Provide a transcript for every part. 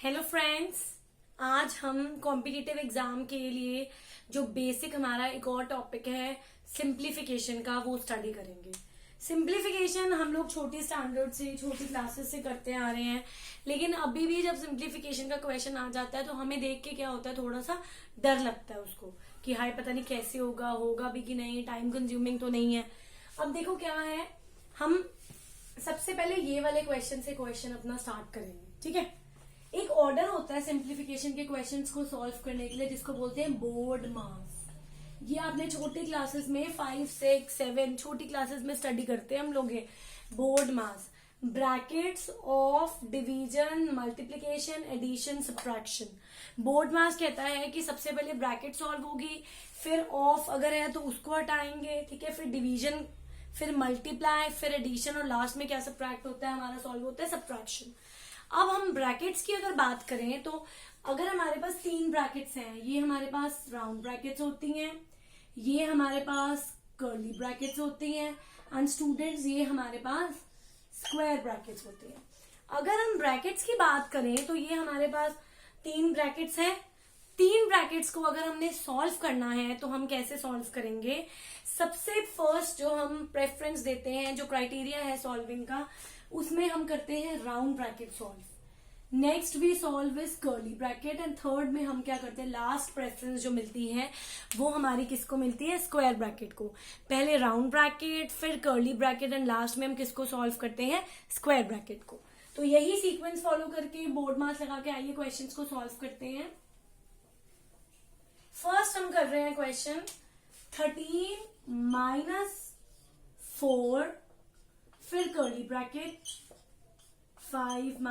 Hello friends, आज हम competitive exam के लिए जो बेसिक हमारा एक और टॉपिक है सिंप्लीफिकेशन का, वो स्टडी करेंगे। सिंप्लीफिकेशन हम लोग छोटी स्टैंडर्ड से, छोटी क्लासेस से करते आ रहे हैं, लेकिन अभी भी जब सिंप्लीफिकेशन का क्वेश्चन आ जाता है तो हमें देख के क्या होता है, थोड़ा सा डर लगता है उसको कि हाय पता नहीं कैसे होगा भी कि नहीं, टाइम कंज्यूमिंग तो नहीं है। अब देखो क्या है, हम सबसे पहले ये वाले क्वेश्चन से क्वेश्चन अपना स्टार्ट करेंगे। ठीक है, एक ऑर्डर होता है सिंप्लीफिकेशन के क्वेश्चंस को सॉल्व करने के लिए, जिसको बोलते हैं बोर्ड मास। ये आपने छोटी क्लासेस में 5, 6, 7 छोटी क्लासेस में स्टडी करते हैं हम लोग। ये BODMAS, brackets of division, multiplication, addition, subtraction. BODMAS कहता है कि सबसे पहले ब्रैकेट सॉल्व होगी, फिर ऑफ अगर है तो उसको हटाएंगे, ठीक है, फिर डिवीजन, फिर मल्टीप्लाई, फिर एडिशन, और लास्ट में क्या सब्ट्रैक्ट होता है हमारा, सॉल्व होता है सब्ट्रैक्शन। अब हम ब्रैकेट्स की अगर बात करें तो अगर हमारे पास 3 ब्रैकेट्स हैं, ये हमारे पास राउंड ब्रैकेट्स होती हैं, ये हमारे पास कर्ली ब्रैकेट्स होती हैं, एंड स्टूडेंट्स ये हमारे पास स्क्वायर ब्रैकेट्स होती हैं। अगर हम ब्रैकेट्स की बात करें तो ये हमारे पास 3 ब्रैकेट्स हैं। 3 ब्रैकेट्स को अगर हमने सॉल्व करना है तो हम कैसे सॉल्व करेंगे? सबसे फर्स्ट जो हम प्रेफरेंस देते हैं, जो क्राइटेरिया है सॉल्विंग का, उसमें हम करते हैं round bracket solve. Next we solve is curly bracket, and third में हम क्या करते हैं, लास्ट प्रेफरेंस जो मिलती है वो हमारी किसको मिलती है, स्क्वायर ब्रैकेट को। पहले राउंड ब्रैकेट, फिर कर्ली ब्रैकेट, एंड लास्ट में हम किसको सॉल्व करते हैं, स्क्वायर ब्रैकेट को। तो यही सीक्वेंस फॉलो करके बोर्ड मास लगा के आइए क्वेश्चंस को सॉल्व करते हैं। फर्स्ट हम कर रहे हैं क्वेश्चन 13 - 4, फिर कर्ली ब्रैकेट 5 -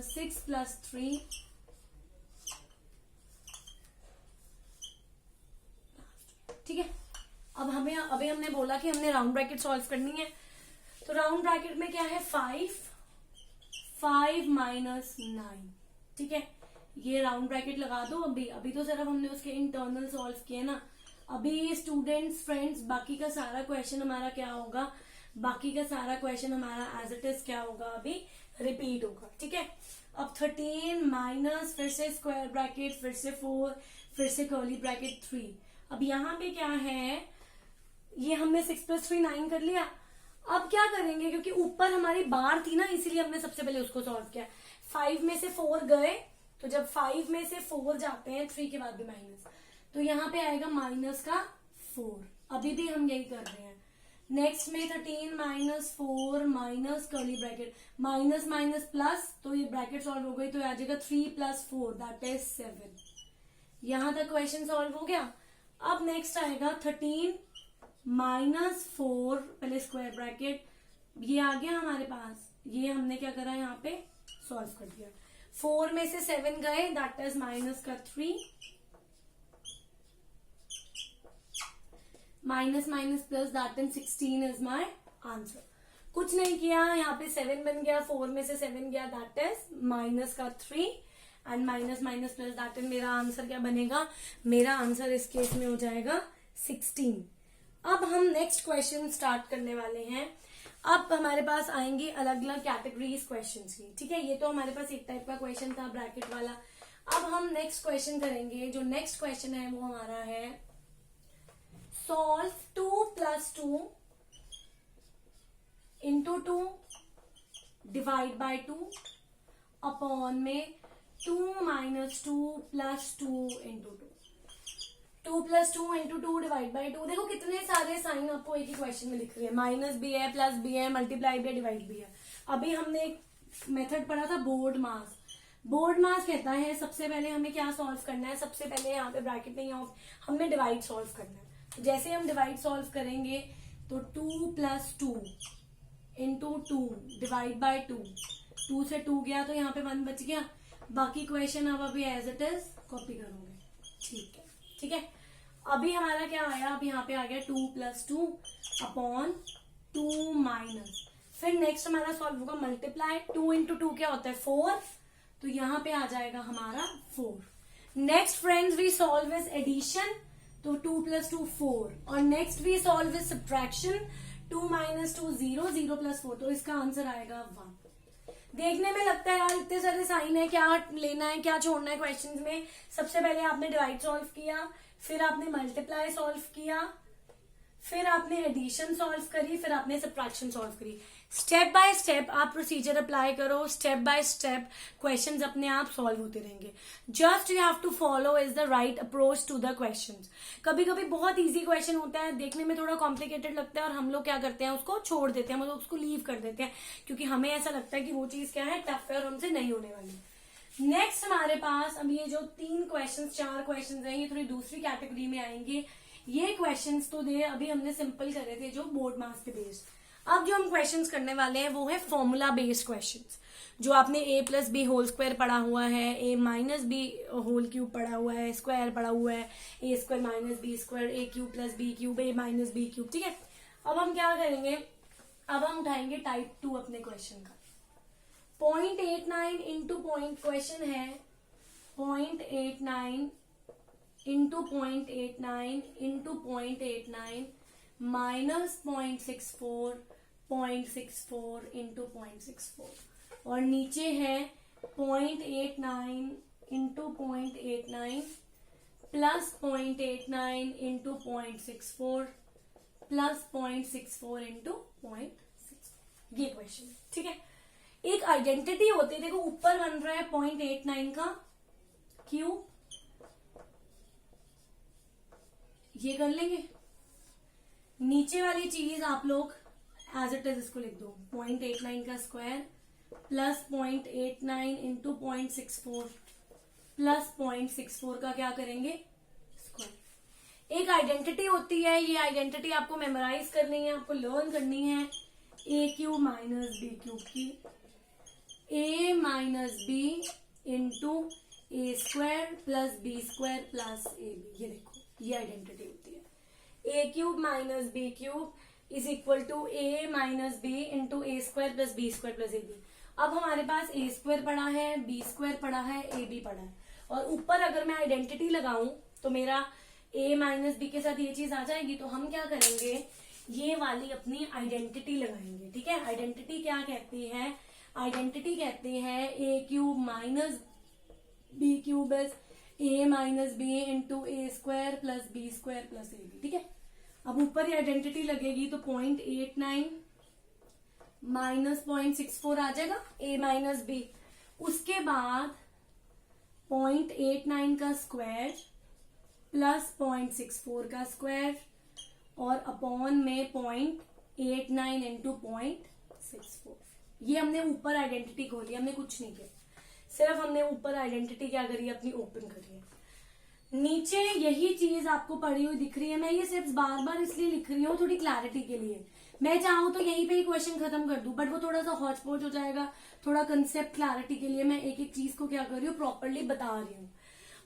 6 + 3, ठीक है। अब अभी हमने बोला कि हमने राउंड ब्रैकेट सॉल्व करनी है, तो राउंड ब्रैकेट में क्या है, 5 - 9, ठीक है। ये राउंड ब्रैकेट लगा दो। अभी तो सिर्फ हमने उसके इंटरनल सॉल्व किए ना। अभी स्टूडेंट्स, फ्रेंड्स, बाकी का सारा क्वेश्चन हमारा क्या होगा, बाकी का सारा क्वेश्चन हमारा एज इट इज क्या होगा, अभी रिपीट होगा, ठीक है। अब 13 माइनस, फिर से स्क्वायर ब्रैकेट, फिर से 4, फिर से कर्ली ब्रैकेट 3। अब यहाँ पे क्या है, ये हमने 6 + 3 9 कर लिया। अब क्या करेंगे, क्योंकि ऊपर हमारी बार थी ना, इसीलिए हमने सबसे पहले उसको सॉल्व किया। 5 में से 4 गए, तो जब 5 में से 4 जाते हैं, 3 के बाद भी माइनस, तो यहाँ पे आएगा -4। अभी भी हम यही कर रहे हैं। नेक्स्ट में 13 - 4 minus curly bracket, minus minus plus, तो ये ब्रैकेट सॉल्व हो गई, तो आ जाएगा 3 + 4 दैट इज 7। यहां तक क्वेश्चन सॉल्व हो गया। अब नेक्स्ट आएगा 13 - 4, पहले स्क्वायर ब्रैकेट, ये आ गया हमारे पास, ये हमने क्या करा, यहाँ पे सॉल्व कर दिया। 4 में से 7 गए, that is -3, minus minus plus, that is 16 is my answer. कुछ नहीं किया, यहाँ पे 7 बन गया, 4 में से 7 गया, that is -3, and minus minus plus, that is मेरा आंसर क्या बनेगा, मेरा आंसर इस केस में हो जाएगा 16। अब हम नेक्स्ट क्वेश्चन स्टार्ट करने वाले हैं। अब हमारे पास आएंगे अलग अलग कैटेगरीज क्वेश्चन की, ठीक है। ये तो हमारे पास एक टाइप का क्वेश्चन था, ब्रैकेट वाला। अब हम नेक्स्ट क्वेश्चन करेंगे। जो नेक्स्ट क्वेश्चन है वो हमारा है सॉल्व 2 + 2 × 2 डिवाइड बाय 2 अपॉन में 2 - 2 + 2 × 2। 2 + 2 × 2 डिवाइड बाय 2। देखो कितने सारे साइन आपको एक ही क्वेश्चन में दिख रही है, माइनस भी है, प्लस भी है, मल्टीप्लाई भी है, डिवाइड भी है। अभी हमने एक मेथड पढ़ा था बोर्ड मास। बोर्ड मास कहता है सबसे पहले हमें क्या सॉल्व करना है, सबसे पहले यहाँ पे ब्रैकेट नहीं ऑफ, हमने डिवाइड सॉल्व करना है। तो जैसे हम डिवाइड सॉल्व करेंगे तो 2 + 2 × 2 डिवाइड बाय 2, 2 से 2 गया तो यहाँ पे 1 बच गया। बाकी क्वेश्चन अब अभी एज इट इज कॉपी करोगे, ठीक है, ठीक है। अभी हमारा क्या आया, अब यहाँ पे आ गया 2 + 2 अपॉन 2 माइनस, फिर नेक्स्ट हमारा सॉल्व होगा मल्टीप्लाई। 2 × 2 क्या होता है, 4, तो यहाँ पे आ जाएगा हमारा 4। Next friends we solve is addition, तो 2 + 2 4, और next we solve is subtraction, 2 - 2 0, 0 + 4, तो इसका आंसर आएगा 1। देखने में लगता है यार इतने सारे साइन है, क्या लेना है क्या छोड़ना है क्वेश्चंस में। सबसे पहले आपने डिवाइड सॉल्व किया, फिर आपने मल्टीप्लाई सॉल्व किया, फिर आपने एडिशन सॉल्व करी, फिर आपने सब्ट्रैक्शन सॉल्व करी। स्टेप बाय स्टेप आप प्रोसीजर अप्लाई करो, स्टेप बाय स्टेप क्वेश्चंस अपने आप सॉल्व होते रहेंगे। Just you have to follow is the right approach to the questions. कभी कभी बहुत इजी क्वेश्चन होता है, देखने में थोड़ा कॉम्प्लिकेटेड लगता है और हम लोग क्या करते हैं उसको छोड़ देते हैं, मतलब उसको लीव कर देते हैं, क्योंकि हमें ऐसा लगता है कि वो चीज क्या है टफ है और हमसे नहीं होने वाली। नेक्स्ट हमारे पास अब ये जो 4 क्वेश्चन है ये थोड़ी दूसरी कैटेगरी में आएंगे। ये क्वेश्चंस तो दे अभी हमने सिंपल करे थे जो बोर्ड मार्क्स के बेस्ड। अब जो हम क्वेश्चंस करने वाले हैं वो है फॉर्मूला बेस्ड क्वेश्चंस, जो आपने a+b होल स्क्वायर पढ़ा हुआ है, a-b होल क्यूब पढ़ा हुआ है, स्क्वायर पढ़ा हुआ है, a² - b² a³ + b³ a - b³। ठीक है, अब हम क्या करेंगे, अब हम उठाएंगे टाइप 2 अपने क्वेश्चन का। 0.89 इंटू पॉइंट क्वेश्चन है 0.89 इंटू 0.89 इंटू 0.89 माइनस 0.64 0.64 इंटू 0.64 और नीचे है 0.89 into 0.89 plus 0.89 into 0.64 plus 0.64 into 0.64। ये क्वेश्चन है, ठीक है। एक आइडेंटिटी होती है, देखो ऊपर बन रहा है 0.89 का क्यूब, ये कर लेंगे। नीचे वाली चीज आप लोग एज इट इज इसको लिख दो, 0.89 का स्क्वायर प्लस 0.89 इंटू 0.64 प्लस 0.64 का क्या करेंगे स्क्वायर। एक आइडेंटिटी होती है, ये आइडेंटिटी आपको मेमोराइज करनी है, आपको लर्न करनी है। a³ माइनस b³ की a minus b into a² plus b² plus ab। ये देखो ये आइडेंटिटी होती है, a³ minus b³ is equal to a minus b into a² plus b² plus ab। अब हमारे पास a² पड़ा है, b² पड़ा है, ab पड़ा है, और ऊपर अगर मैं आइडेंटिटी लगाऊं तो मेरा a माइनस b के साथ ये चीज आ जाएगी। तो हम क्या करेंगे, ये वाली अपनी आइडेंटिटी लगाएंगे, ठीक है। आइडेंटिटी क्या कहती है, आइडेंटिटी कहती है a³ minus b³ is a minus b into a² plus b² plus ab, ठीक है। अब ऊपर ही आइडेंटिटी लगेगी तो 0.89 माइनस 0.64 आ जाएगा a माइनस b। उसके बाद 0.89 का स्क्वायर प्लस 0.64 का स्क्वायर और अपॉन में 0.89 इंटू 0.64। ये हमने ऊपर आइडेंटिटी खोली, हमने कुछ नहीं किया, सिर्फ हमने ऊपर आइडेंटिटी क्या करी है अपनी ओपन करी है। नीचे यही चीज आपको पढ़ी हुई दिख रही है, मैं ये सिर्फ बार बार इसलिए लिख रही हूँ थोड़ी क्लैरिटी के लिए। मैं चाहूँ तो यहीं पे ही क्वेश्चन खत्म कर दूं, बट वो थोड़ा सा हौच पौच हो जाएगा। थोड़ा कंसेप्ट क्लैरिटी के लिए मैं एक एक चीज को क्या कर रही हूँ प्रॉपरली बता रही हूँ।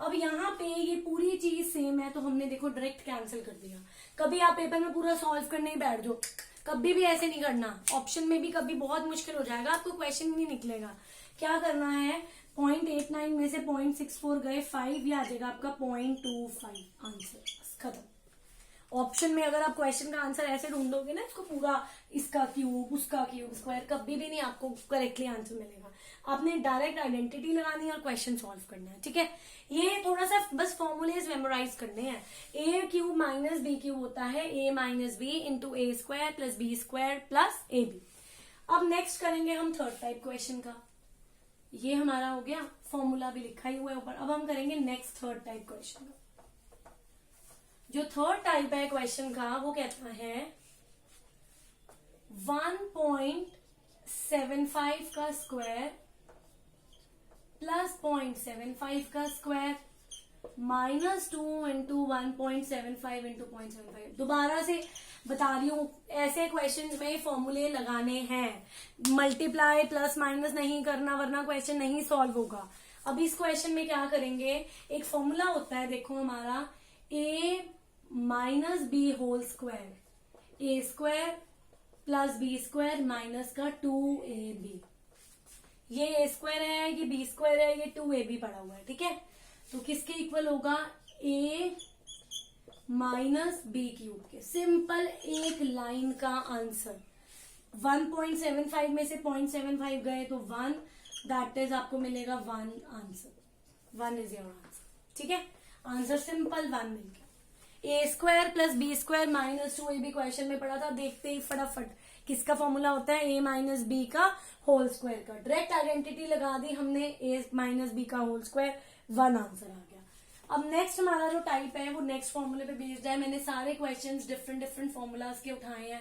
अब यहाँ पे ये पूरी चीज सेम है तो हमने देखो डायरेक्ट कैंसिल कर दिया। कभी आप पेपर में पूरा सॉल्व करने ही बैठ जाओ, कभी भी ऐसे नहीं करना। ऑप्शन में भी कभी बहुत मुश्किल हो जाएगा, आपको क्वेश्चन नहीं निकलेगा। क्या करना है, 0.89 में से 0.64 गए 5, ये आ जाएगा आपका 0.25 आंसर, बस खत्म। ऑप्शन में अगर आप क्वेश्चन का आंसर ऐसे ढूंढोगे ना, इसको पूरा इसका क्यूब उसका क्यूब स्क्वायर, कभी भी नहीं आपको करेक्टली आंसर मिलेगा। आपने डायरेक्ट आइडेंटिटी लगानी है और क्वेश्चन सॉल्व करना है, ठीक है। ये थोड़ा सा बस फॉर्मूलेज मेमोराइज करने हैं। a³ माइनस b³ होता है a minus b into a² plus b² plus ab। अब नेक्स्ट करेंगे हम थर्ड टाइप क्वेश्चन का, ये हमारा हो गया, फॉर्मूला भी लिखा ही हुआ है ऊपर। अब हम करेंगे नेक्स्ट थर्ड टाइप क्वेश्चन का। जो थर्ड टाइप है क्वेश्चन का वो कहता है 1.75 का स्क्वायर प्लस 0.75 का स्क्वायर माइनस 2 इंटू 1.75 इंटू 0.75। दोबारा से बता रही हूँ, ऐसे क्वेश्चन में फॉर्मूले लगाने हैं, मल्टीप्लाई प्लस माइनस नहीं करना वरना क्वेश्चन नहीं सॉल्व होगा। अब इस क्वेश्चन में क्या करेंगे, एक फॉर्मूला होता है देखो हमारा a minus b whole square, a² plus b² minus का 2ab। ये a² है, ये b² है, ये 2ab पड़ा हुआ है, ठीक है। तो किसके इक्वल होगा, a माइनस b³ के। सिंपल एक लाइन का आंसर, 1.75 में से 0.75 गए तो 1, दैट इज आपको मिलेगा 1 आंसर, 1 इज योर आंसर। ठीक है, आंसर सिंपल 1 मिल गया। A square plus b square minus 2, ये भी क्वेश्चन में पढ़ा था, देखते ही फटाफट किसका फॉर्मूला होता है, ए माइनस बी का होल स्क्वायर का। डायरेक्ट आइडेंटिटी लगा दी हमने, ए माइनस बी का होल स्क्वायर, 1 आंसर आ गया। अब नेक्स्ट हमारा जो टाइप है वो नेक्स्ट फॉर्मूले पे बेस्ड है। मैंने सारे क्वेश्चंस डिफरेंट डिफरेंट फॉर्मूलाज के उठाए हैं।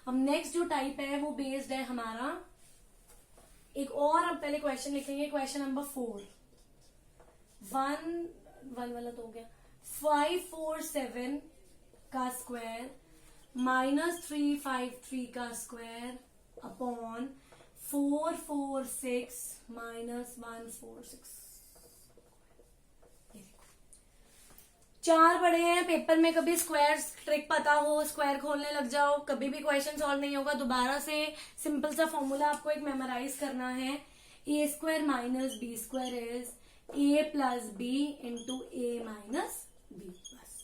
अब नेक्स्ट जो टाइप है वो बेस्ड है हमारा एक और, अब पहले क्वेश्चन लिखेंगे, क्वेश्चन नंबर 4, 1 वाला तो हो गया, 547 का स्क्वायर माइनस 353 का स्क्वायर अपॉन 446 माइनस 146। चार पढ़े हैं पेपर में, कभी स्क्वायर ट्रिक पता हो, स्क्वायर खोलने लग जाओ, कभी भी क्वेश्चन सॉल्व नहीं होगा। दोबारा से सिंपल सा फॉर्मूला आपको एक मेमोराइज करना है, a square minus b square is a plus b into a minus b. बस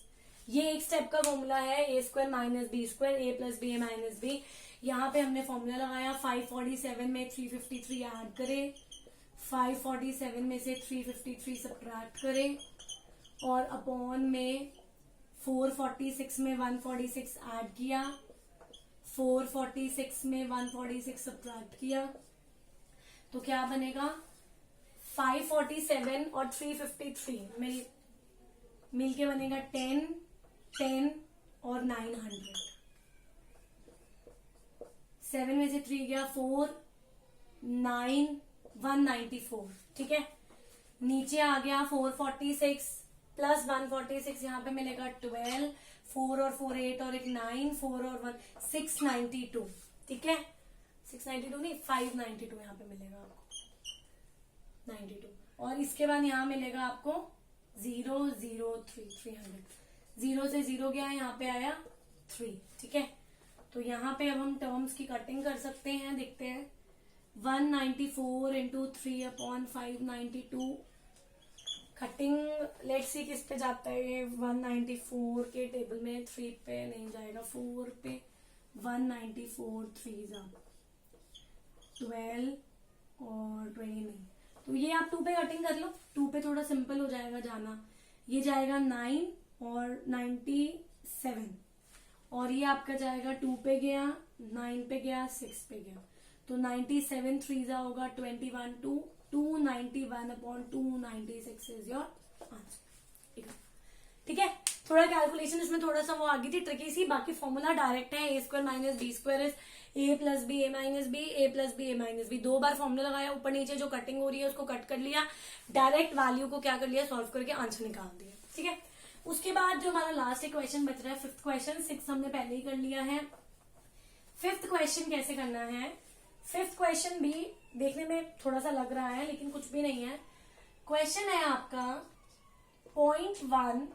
ये एक स्टेप का फॉर्मूला है, a square minus b square, a plus b a minus b. यहाँ पे हमने फॉर्मूला लगाया, 547 में 353 ऐड करें, 547 में से 353 सब्ट्रैक्ट करें और अपॉन में 446 में 146 ऐड किया, 446 में 146 सब्ट्रैक्ट किया, तो क्या बनेगा, 547 और 353 मिल के बनेगा 10, 10 और 900। 7 में से 3 गया 4, 9, 194। ठीक है, नीचे आ गया 446 प्लस 146, यहाँ पे मिलेगा 12, 4 और 4 8 और एक 9, 4 और 1 692। ठीक है, 692 नहीं 592 यहाँ पे मिलेगा आपको, 92। और इसके बाद यहाँ मिलेगा आपको 0 0 3 300, 0 से 0 गया, यहाँ पे आया 3। ठीक है, तो यहाँ पे अब हम टर्म्स की कटिंग कर सकते हैं, देखते हैं। 194 into 3 upon 592, cutting let's see किस पे जाता है ये, 194 के टेबल में 3 पे नहीं जाएगा, 4 पे 194 3 12 और 20 नहीं, तो ये आप 2 पे कटिंग कर लो, 2 पे थोड़ा सिंपल हो जाएगा जाना। ये जाएगा 9 और 97 और ये आपका जाएगा 2 पे गया, 9 पे गया, 6 पे गया, तो 97 3 होगा 21 291 अपॉन 296 इज योर आंसर। ठीक है, थोड़ा कैलकुलेशन इसमें थोड़ा सा वो आ गई थी ट्रिकी सी, बाकी फॉर्मूला डायरेक्ट है, a square minus b square is a plus b a minus b, a plus b a minus b. 2 बार फॉर्मूला लगाया, ऊपर नीचे जो कटिंग हो रही है उसको कट कर लिया, डायरेक्ट वैल्यू को क्या कर लिया, सॉल्व करके आंसर निकाल दिया। ठीक है, उसके बाद जो हमारा लास्ट एक क्वेश्चन बच रहा है, 5th क्वेश्चन, 6 हमने पहले ही कर लिया है। 5th क्वेश्चन कैसे करना है, 5th क्वेश्चन भी देखने में थोड़ा सा लग रहा है लेकिन कुछ भी नहीं है। क्वेश्चन है आपका 0.1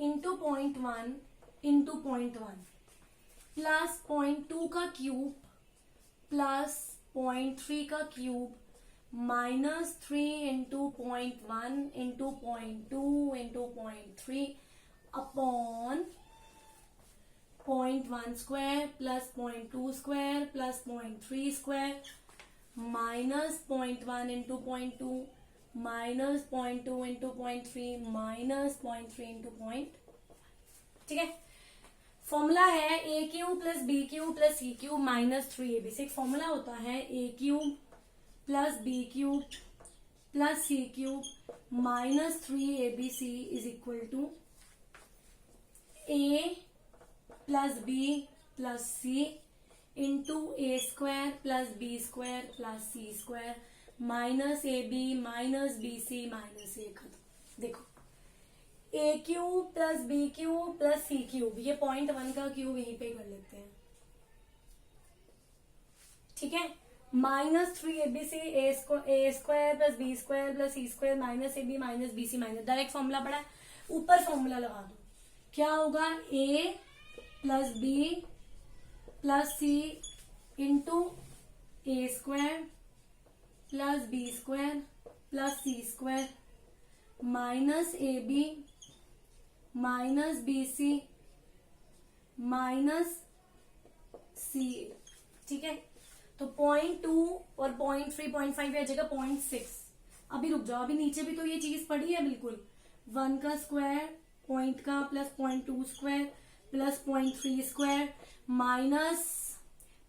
इंटू 0.1 इंटू 0.1 प्लस 0.2 का क्यूब प्लस 0.3 का cube minus 3 into 0.1 into 0.2 into 0.3 upon 0.1 square plus 0.2 square plus 0.3 square minus 0.1 into 0.2 minus 0.2 into 0.3 minus 0.3 into 0. ठीक है, फॉर्मूला है a cube plus b cube plus c cube minus 3ab। एक formula होता है a cube plus b cube plus c cube minus 3abc is equal to a plus b plus c into a square plus b square plus c square minus a b minus b c minus a. खत्म। देखो a cube plus b cube plus c cube, ये 0.1 का cube यहीं पे कर लेते हैं। ठीक है, minus 3abc a square plus b square plus c square minus a b minus b c minus, direct formula पड़ा है, ऊपर फॉर्मूला लगा दो। क्या होगा, a plus b plus c into a square plus b square plus c square minus a b minus b c minus c ठीक है, तो 0.2 और 0.3 0.5 आ जाएगा 0.6। अभी रुक जाओ, अभी नीचे भी तो ये चीज पड़ी है बिल्कुल, 1 का स्क्वायर पॉइंट का plus 0.2 square plus 0.3 square minus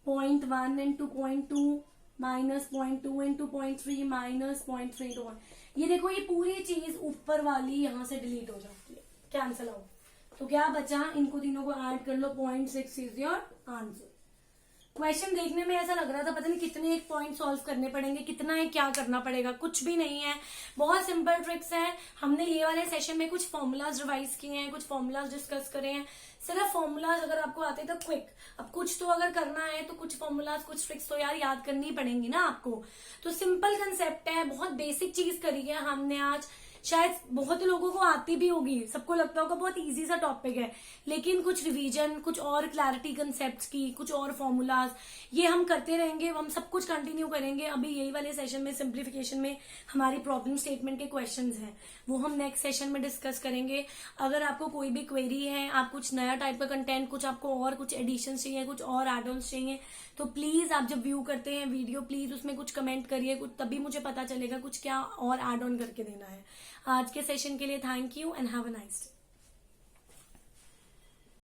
0.1 into 0.2 minus 0.2 into 0.3 minus 0.3 into 1। ये देखो ये पूरी चीज ऊपर वाली यहां से डिलीट हो जाती है, कैंसिल आउट। तो क्या बचा, इनको तीनों को ऐड कर लो, 0.6 इज योर आंसर। क्वेश्चन देखने में ऐसा लग रहा था पता नहीं कितने एक पॉइंट सॉल्व करने पड़ेंगे, कितना है क्या करना पड़ेगा, कुछ भी नहीं है, बहुत सिंपल ट्रिक्स हैं। हमने ये वाले सेशन में कुछ फॉर्मूलाज रिवाइज किए हैं, कुछ फॉर्मूलाज डिस्कस करे हैं। सिर्फ फॉर्मूलाज अगर आपको आते तो क्विक, अब कुछ तो अगर करना है तो कुछ फॉर्मूलाज कुछ ट्रिक्स तो यार याद करनी पड़ेंगी ना आपको। तो सिंपल कंसेप्ट है, बहुत बेसिक चीज करी है हमने आज, शायद बहुत लोगों को आती भी होगी, सबको लगता होगा बहुत इजी सा टॉपिक है, लेकिन कुछ रिवीजन, कुछ और क्लैरिटी कंसेप्ट्स की, कुछ और फॉर्मूलाज, ये हम करते रहेंगे, हम सब कुछ कंटिन्यू करेंगे। अभी यही वाले सेशन में सिंप्लीफिकेशन में हमारी प्रॉब्लम स्टेटमेंट के क्वेश्चंस हैं, वो हम नेक्स्ट सेशन में डिस्कस करेंगे। अगर आपको कोई भी क्वेरी है, आप कुछ नया टाइप का कंटेंट, कुछ आपको और कुछ एडिशन चाहिए, कुछ और एड ऑन्स चाहिए, तो प्लीज आप जब व्यू करते हैं वीडियो, प्लीज उसमें कुछ कमेंट करिए, कुछ तभी मुझे पता चलेगा कुछ क्या और एड ऑन करके देना है। आज के सेशन के लिए thank you and have a nice day.